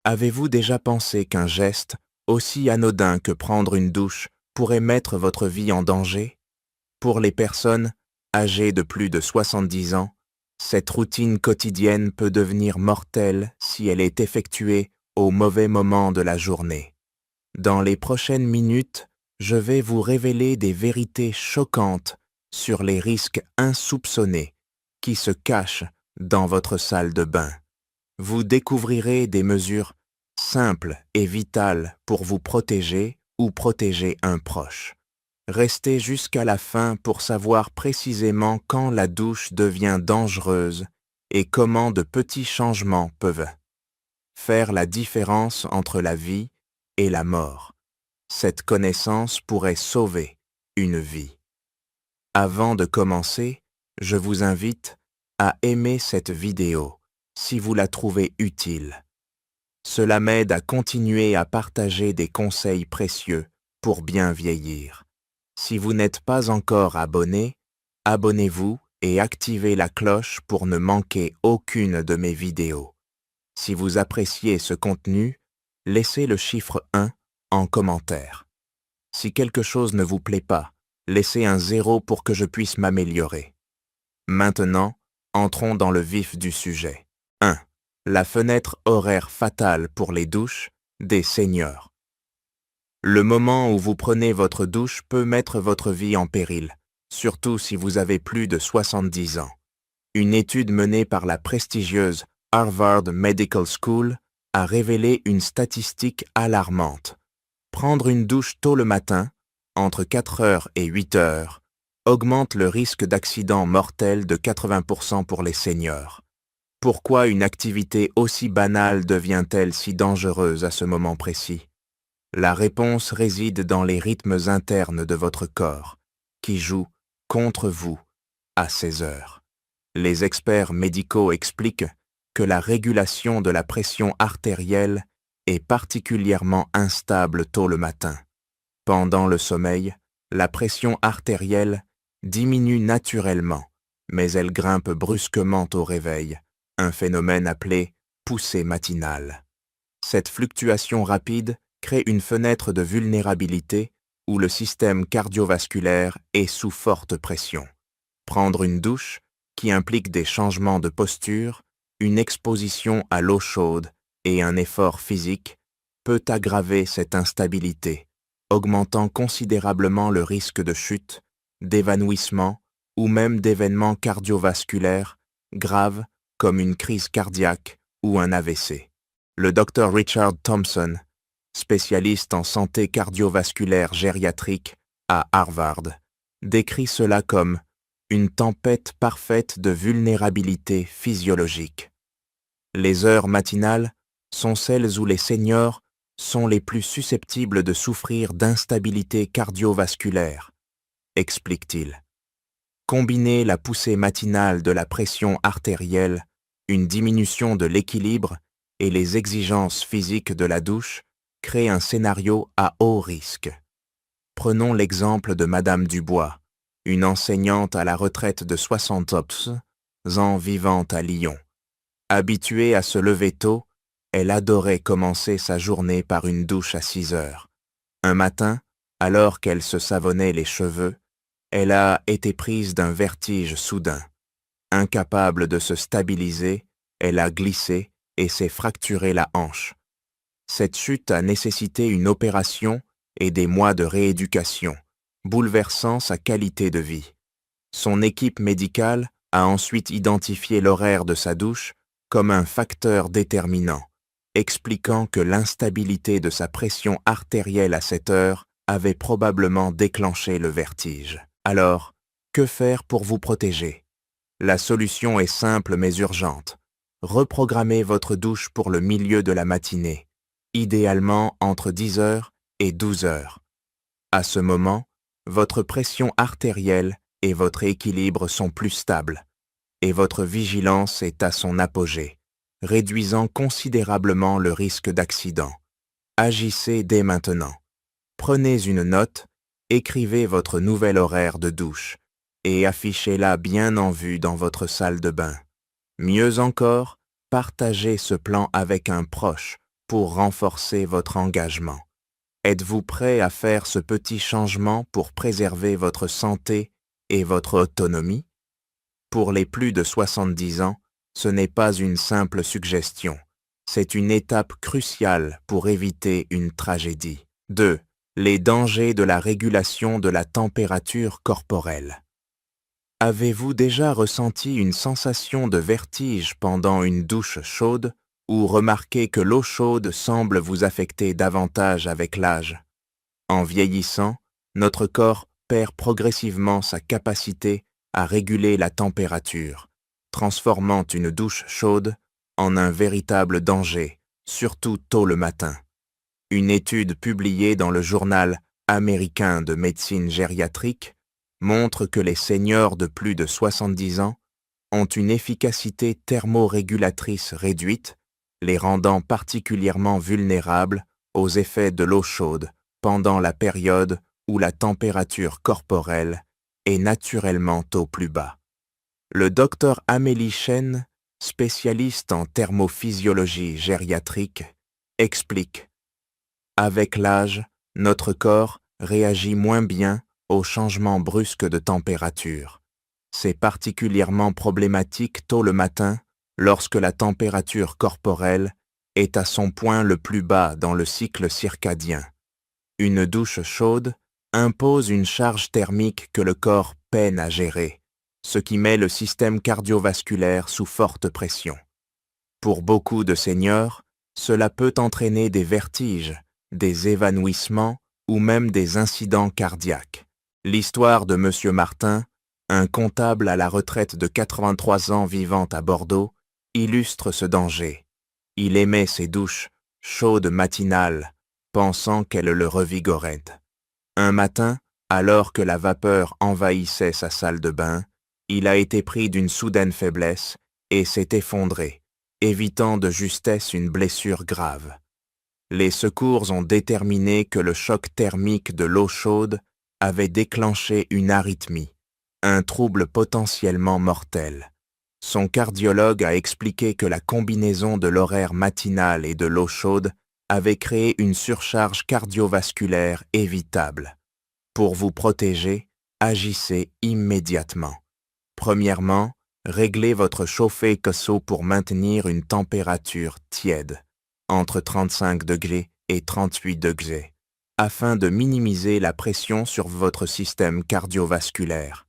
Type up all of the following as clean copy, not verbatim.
Avez-vous déjà pensé qu'un geste, aussi anodin que prendre une douche, pourrait mettre votre vie en danger? Pour les personnes âgées de plus de 70 ans, cette routine quotidienne peut devenir mortelle si elle est effectuée au mauvais moment de la journée. Dans les prochaines minutes, je vais vous révéler des vérités choquantes sur les risques insoupçonnés qui se cachent dans votre salle de bain. Vous découvrirez des mesures simples et vitales pour vous protéger ou protéger un proche. Restez jusqu'à la fin pour savoir précisément quand la douche devient dangereuse et comment de petits changements peuvent faire la différence entre la vie et la mort. Cette connaissance pourrait sauver une vie. Avant de commencer, je vous invite à aimer cette vidéo si vous la trouvez utile. Cela m'aide à continuer à partager des conseils précieux pour bien vieillir. Si vous n'êtes pas encore abonné, abonnez-vous et activez la cloche pour ne manquer aucune de mes vidéos. Si vous appréciez ce contenu, laissez le chiffre 1 en commentaire. Si quelque chose ne vous plaît pas, laissez un 0 pour que je puisse m'améliorer. Maintenant, entrons dans le vif du sujet. 1. La fenêtre horaire fatale pour les douches des seniors. Le moment où vous prenez votre douche peut mettre votre vie en péril, surtout si vous avez plus de 70 ans. Une étude menée par la prestigieuse Harvard Medical School a révélé une statistique alarmante. Prendre une douche tôt le matin, entre 4 heures et 8 heures, augmente le risque d'accident mortel de 80% pour les seniors. Pourquoi une activité aussi banale devient-elle si dangereuse à ce moment précis? La réponse réside dans les rythmes internes de votre corps, qui jouent contre vous à ces heures. Les experts médicaux expliquent que la régulation de la pression artérielle est particulièrement instable tôt le matin. Pendant le sommeil, la pression artérielle diminue naturellement, mais elle grimpe brusquement au réveil, un phénomène appelé poussée matinale. Cette fluctuation rapide crée une fenêtre de vulnérabilité où le système cardiovasculaire est sous forte pression. Prendre une douche, qui implique des changements de posture, une exposition à l'eau chaude et un effort physique, peut aggraver cette instabilité, augmentant considérablement le risque de chute, d'évanouissement ou même d'événements cardiovasculaires graves comme une crise cardiaque ou un AVC. Le Dr Richard Thompson, spécialiste en santé cardiovasculaire gériatrique à Harvard, décrit cela comme une tempête parfaite de vulnérabilité physiologique. Les heures matinales sont celles où les seniors sont les plus susceptibles de souffrir d'instabilité cardiovasculaire, explique-t-il. Combiner la poussée matinale de la pression artérielle, une diminution de l'équilibre et les exigences physiques de la douche crée un scénario à haut risque. Prenons l'exemple de Madame Dubois, une enseignante à la retraite de 60 ans vivant à Lyon. Habituée à se lever tôt, elle adorait commencer sa journée par une douche à 6 heures. Un matin, alors qu'elle se savonnait les cheveux, elle a été prise d'un vertige soudain. Incapable de se stabiliser, elle a glissé et s'est fracturé la hanche. Cette chute a nécessité une opération et des mois de rééducation, bouleversant sa qualité de vie. Son équipe médicale a ensuite identifié l'horaire de sa douche comme un facteur déterminant, expliquant que l'instabilité de sa pression artérielle à cette heure avait probablement déclenché le vertige. Alors, que faire pour vous protéger? La solution est simple mais urgente. Reprogrammez votre douche pour le milieu de la matinée, idéalement entre 10 heures et 12 heures. À ce moment, votre pression artérielle et votre équilibre sont plus stables, et votre vigilance est à son apogée, réduisant considérablement le risque d'accident. Agissez dès maintenant. Prenez une note, écrivez votre nouvel horaire de douche et affichez-la bien en vue dans votre salle de bain. Mieux encore, partagez ce plan avec un proche pour renforcer votre engagement. Êtes-vous prêt à faire ce petit changement pour préserver votre santé et votre autonomie? Pour les plus de 70 ans, ce n'est pas une simple suggestion. C'est une étape cruciale pour éviter une tragédie. 2. Les dangers de la régulation de la température corporelle. Avez-vous déjà ressenti une sensation de vertige pendant une douche chaude ou remarqué que l'eau chaude semble vous affecter davantage avec l'âge? En vieillissant, notre corps perd progressivement sa capacité à réguler la température, transformant une douche chaude en un véritable danger, surtout tôt le matin. Une étude publiée dans le journal américain de médecine gériatrique montre que les seniors de plus de 70 ans ont une efficacité thermorégulatrice réduite, les rendant particulièrement vulnérables aux effets de l'eau chaude pendant la période où la température corporelle est naturellement au plus bas. Le docteur Amélie Chen, spécialiste en thermophysiologie gériatrique, explique: avec l'âge, notre corps réagit moins bien aux changements brusques de température. C'est particulièrement problématique tôt le matin lorsque la température corporelle est à son point le plus bas dans le cycle circadien. Une douche chaude impose une charge thermique que le corps peine à gérer, ce qui met le système cardiovasculaire sous forte pression. Pour beaucoup de seniors, cela peut entraîner des vertiges, des évanouissements ou même des incidents cardiaques. L'histoire de M. Martin, un comptable à la retraite de 83 ans vivant à Bordeaux, illustre ce danger. Il aimait ses douches chaudes matinales, pensant qu'elles le revigoraient. Un matin, alors que la vapeur envahissait sa salle de bain, il a été pris d'une soudaine faiblesse et s'est effondré, évitant de justesse une blessure grave. Les secours ont déterminé que le choc thermique de l'eau chaude avait déclenché une arythmie, un trouble potentiellement mortel. Son cardiologue a expliqué que la combinaison de l'horaire matinal et de l'eau chaude avait créé une surcharge cardiovasculaire évitable. Pour vous protéger, agissez immédiatement. Premièrement, réglez votre chauffe-eau pour maintenir une température tiède, entre 35 degrés et 38 degrés, afin de minimiser la pression sur votre système cardiovasculaire.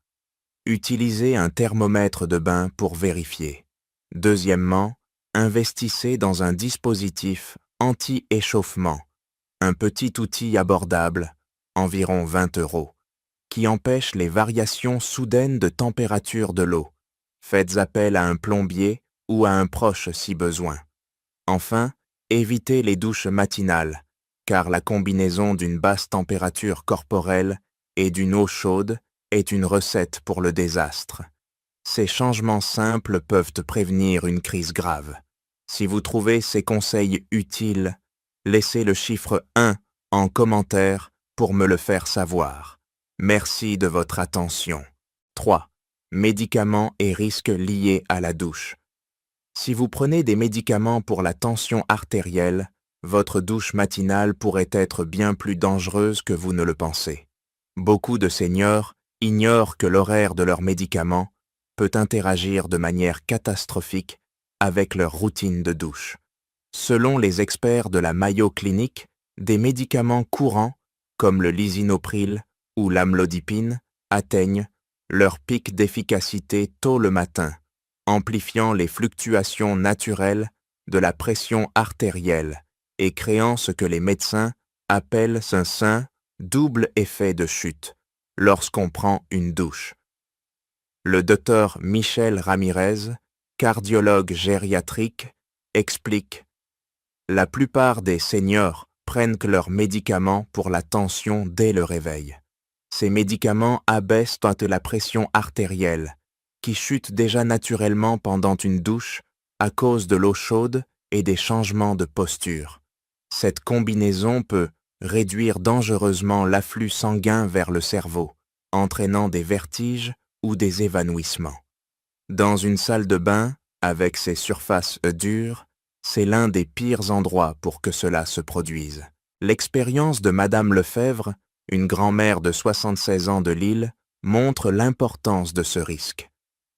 Utilisez un thermomètre de bain pour vérifier. Deuxièmement, investissez dans un dispositif anti-échauffement, un petit outil abordable, environ 20 €, qui empêche les variations soudaines de température de l'eau. Faites appel à un plombier ou à un proche si besoin. Enfin, évitez les douches matinales, car la combinaison d'une basse température corporelle et d'une eau chaude est une recette pour le désastre. Ces changements simples peuvent prévenir une crise grave. Si vous trouvez ces conseils utiles, laissez le chiffre 1 en commentaire pour me le faire savoir. Merci de votre attention. 3. Médicaments et risques liés à la douche. Si vous prenez des médicaments pour la tension artérielle, votre douche matinale pourrait être bien plus dangereuse que vous ne le pensez. Beaucoup de seniors ignorent que l'horaire de leurs médicaments peut interagir de manière catastrophique avec leur routine de douche. Selon les experts de la Mayo Clinic, des médicaments courants, comme le lisinopril ou l'amlodipine, atteignent leur pic d'efficacité tôt le matin, amplifiant les fluctuations naturelles de la pression artérielle et créant ce que les médecins appellent un double effet de chute lorsqu'on prend une douche. Le docteur Michel Ramirez, cardiologue gériatrique, explique: la plupart des seniors prennent leurs médicaments pour la tension dès le réveil. Ces médicaments abaissent la pression artérielle, qui chute déjà naturellement pendant une douche à cause de l'eau chaude et des changements de posture. Cette combinaison peut réduire dangereusement l'afflux sanguin vers le cerveau, entraînant des vertiges ou des évanouissements. Dans une salle de bain, avec ses surfaces dures, c'est l'un des pires endroits pour que cela se produise. L'expérience de Madame Lefebvre, une grand-mère de 76 ans de Lille, montre l'importance de ce risque.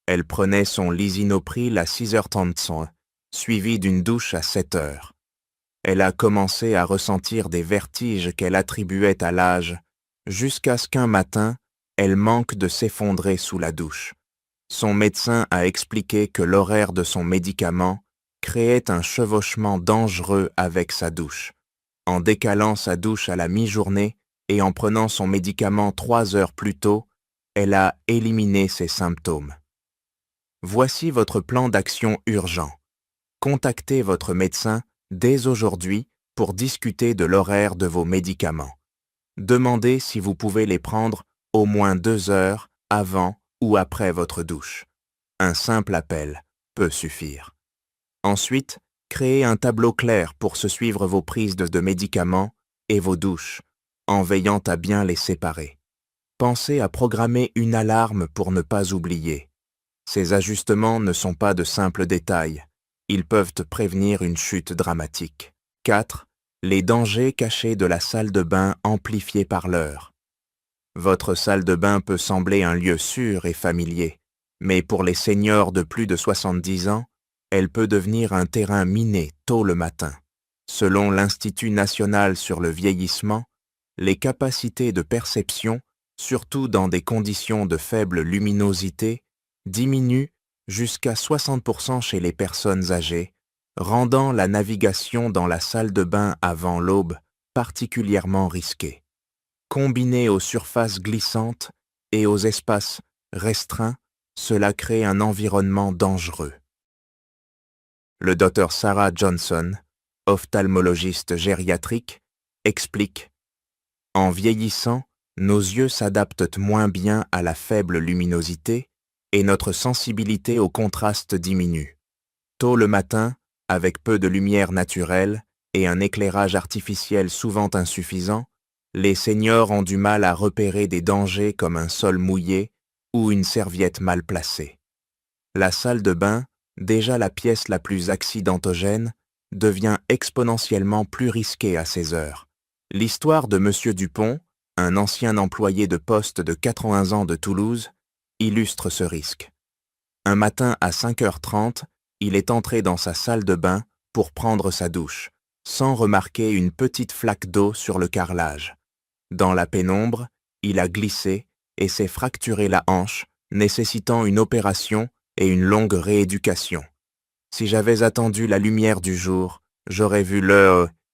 Elle prenait son lisinopril à 6h30, suivi d'une douche à 7h. Elle a commencé à ressentir des vertiges qu'elle attribuait à l'âge, jusqu'à ce qu'un matin, elle manque de s'effondrer sous la douche. Son médecin a expliqué que l'horaire de son médicament créait un chevauchement dangereux avec sa douche. En décalant sa douche à la mi-journée et en prenant son médicament 3 heures plus tôt, elle a éliminé ses symptômes. Voici votre plan d'action urgent. Contactez votre médecin dès aujourd'hui pour discuter de l'horaire de vos médicaments. Demandez si vous pouvez les prendre au moins 2 heures avant ou après votre douche. Un simple appel peut suffire. Ensuite, créez un tableau clair pour se suivre vos prises de médicaments et vos douches, en veillant à bien les séparer. Pensez à programmer une alarme pour ne pas oublier. Ces ajustements ne sont pas de simples détails. Ils peuvent prévenir une chute dramatique. 4. Les dangers cachés de la salle de bain amplifiés par l'heure. Votre salle de bain peut sembler un lieu sûr et familier, mais pour les seniors de plus de 70 ans, elle peut devenir un terrain miné tôt le matin. Selon l'Institut national sur le vieillissement, les capacités de perception, surtout dans des conditions de faible luminosité, diminuent jusqu'à 60% chez les personnes âgées, rendant la navigation dans la salle de bain avant l'aube particulièrement risquée. Combiné aux surfaces glissantes et aux espaces restreints, cela crée un environnement dangereux. Le Dr Sarah Johnson, ophtalmologiste gériatrique, explique « En vieillissant, nos yeux s'adaptent moins bien à la faible luminosité et notre sensibilité au contraste diminue. Tôt le matin, avec peu de lumière naturelle et un éclairage artificiel souvent insuffisant, les seniors ont du mal à repérer des dangers comme un sol mouillé ou une serviette mal placée. La salle de bain, déjà la pièce la plus accidentogène, devient exponentiellement plus risquée à ces heures. L'histoire de M. Dupont, un ancien employé de poste de 80 ans de Toulouse, illustre ce risque. Un matin à 5h30, il est entré dans sa salle de bain pour prendre sa douche, sans remarquer une petite flaque d'eau sur le carrelage. Dans la pénombre, il a glissé et s'est fracturé la hanche, nécessitant une opération et une longue rééducation. Si j'avais attendu la lumière du jour, j'aurais vu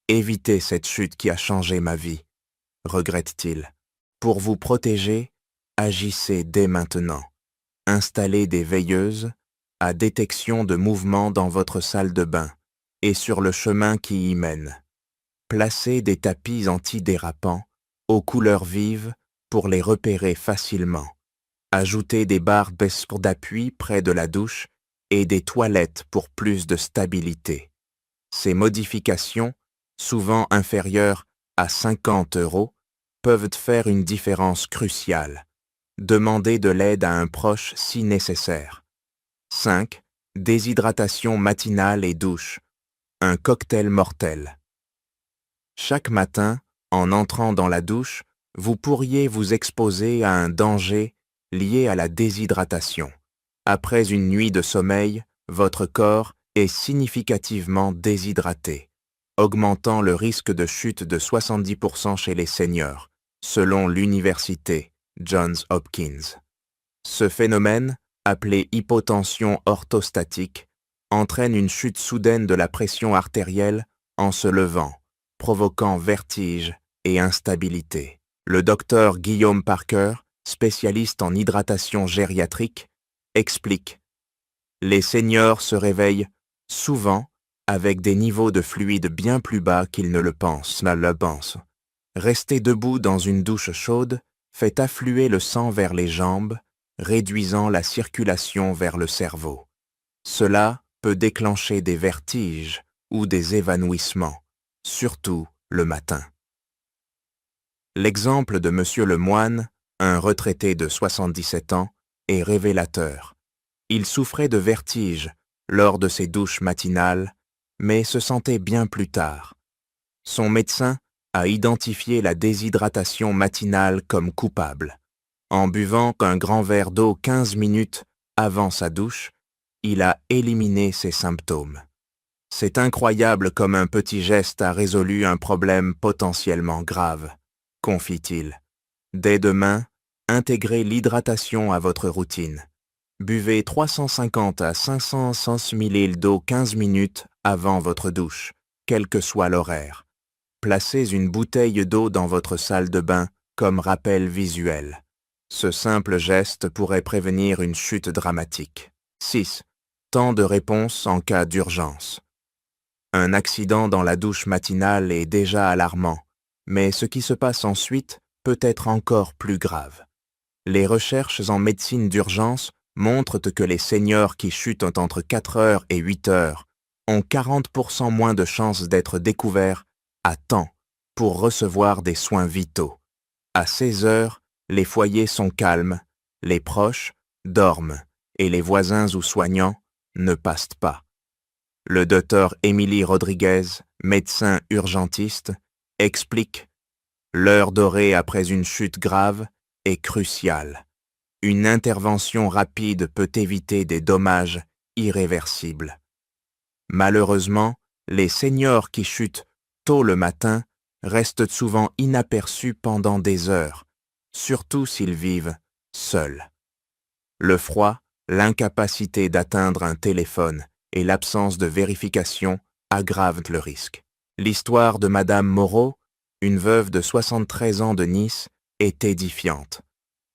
éviter cette chute qui a changé ma vie, regrette-t-il. Pour vous protéger, agissez dès maintenant. Installez des veilleuses à détection de mouvements dans votre salle de bain et sur le chemin qui y mène. Placez des tapis antidérapants aux couleurs vives pour les repérer facilement. Ajoutez des barres d'appui près de la douche et des toilettes pour plus de stabilité. Ces modifications, souvent inférieures à 50 €, peuvent faire une différence cruciale. Demandez de l'aide à un proche si nécessaire. 5. Déshydratation matinale et douche. Un cocktail mortel. Chaque matin, en entrant dans la douche, vous pourriez vous exposer à un danger lié à la déshydratation. Après une nuit de sommeil, votre corps est significativement déshydraté, augmentant le risque de chute de 70% chez les seniors, selon l'université Johns Hopkins. Ce phénomène, appelé hypotension orthostatique, entraîne une chute soudaine de la pression artérielle en se levant, provoquant vertige et instabilité. Le docteur Guillaume Parker, spécialiste en hydratation gériatrique, explique « Les seniors se réveillent souvent avec des niveaux de fluide bien plus bas qu'ils ne le pensent. Rester debout dans une douche chaude fait affluer le sang vers les jambes, réduisant la circulation vers le cerveau. Cela peut déclencher des vertiges ou des évanouissements, surtout le matin. » L'exemple de M. Lemoine, un retraité de 77 ans, est révélateur. Il souffrait de vertiges lors de ses douches matinales mais se sentait bien plus tard. Son médecin a identifié la déshydratation matinale comme coupable. En buvant un grand verre d'eau 15 minutes avant sa douche, il a éliminé ses symptômes. C'est incroyable comme un petit geste a résolu un problème potentiellement grave, confie-t-il. Dès demain, intégrez l'hydratation à votre routine. Buvez 350 à 500 ml d'eau 15 minutes avant votre douche, quel que soit l'horaire. Placez une bouteille d'eau dans votre salle de bain comme rappel visuel. Ce simple geste pourrait prévenir une chute dramatique. 6. Temps de réponse en cas d'urgence. Un accident dans la douche matinale est déjà alarmant, mais ce qui se passe ensuite peut être encore plus grave. Les recherches en médecine d'urgence montrent que les seniors qui chutent entre 4 heures et 8 heures ont 40% moins de chances d'être découverts à temps pour recevoir des soins vitaux. À 16 heures, les foyers sont calmes, les proches dorment et les voisins ou soignants ne passent pas. Le docteur Émilie Rodriguez, médecin urgentiste, explique « L'heure dorée après une chute grave est cruciale. Une intervention rapide peut éviter des dommages irréversibles. » Malheureusement, les seniors qui chutent tôt le matin restent souvent inaperçus pendant des heures, surtout s'ils vivent seuls. Le froid, l'incapacité d'atteindre un téléphone et l'absence de vérification aggravent le risque. L'histoire de Madame Moreau, une veuve de 73 ans de Nice, est édifiante.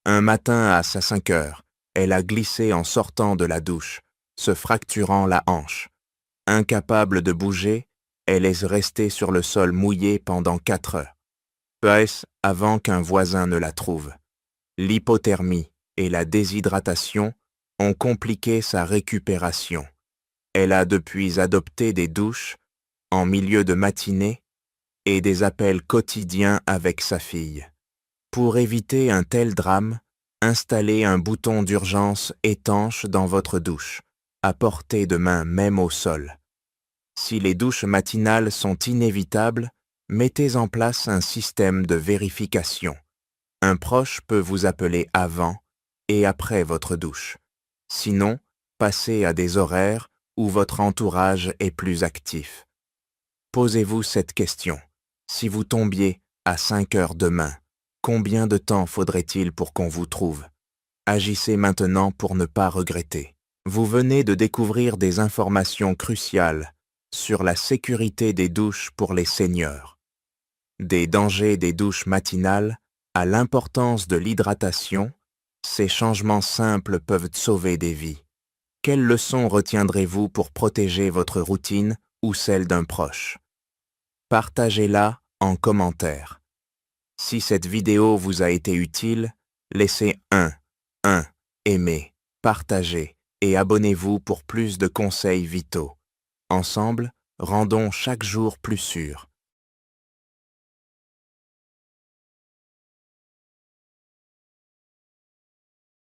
Un matin à 5 heures, elle a glissé en sortant de la douche, se fracturant la hanche. Incapable de bouger, elle est restée sur le sol mouillé pendant 4 heures. Peu avant qu'un voisin ne la trouve. L'hypothermie et la déshydratation ont compliqué sa récupération. Elle a depuis adopté des douches en milieu de matinée et des appels quotidiens avec sa fille. Pour éviter un tel drame, installez un bouton d'urgence étanche dans votre douche, à portée de main même au sol. Si les douches matinales sont inévitables, mettez en place un système de vérification. Un proche peut vous appeler avant et après votre douche. Sinon, passez à des horaires où votre entourage est plus actif. Posez-vous cette question. Si vous tombiez à 5 heures demain, combien de temps faudrait-il pour qu'on vous trouve? Agissez maintenant pour ne pas regretter. Vous venez de découvrir des informations cruciales sur la sécurité des douches pour les seniors. Des dangers des douches matinales à l'importance de l'hydratation, ces changements simples peuvent sauver des vies. Quelles leçons retiendrez-vous pour protéger votre routine ou celle d'un proche? Partagez-la en commentaire. Si cette vidéo vous a été utile, laissez un, aimez, partagez et abonnez-vous pour plus de conseils vitaux. Ensemble, rendons chaque jour plus sûr.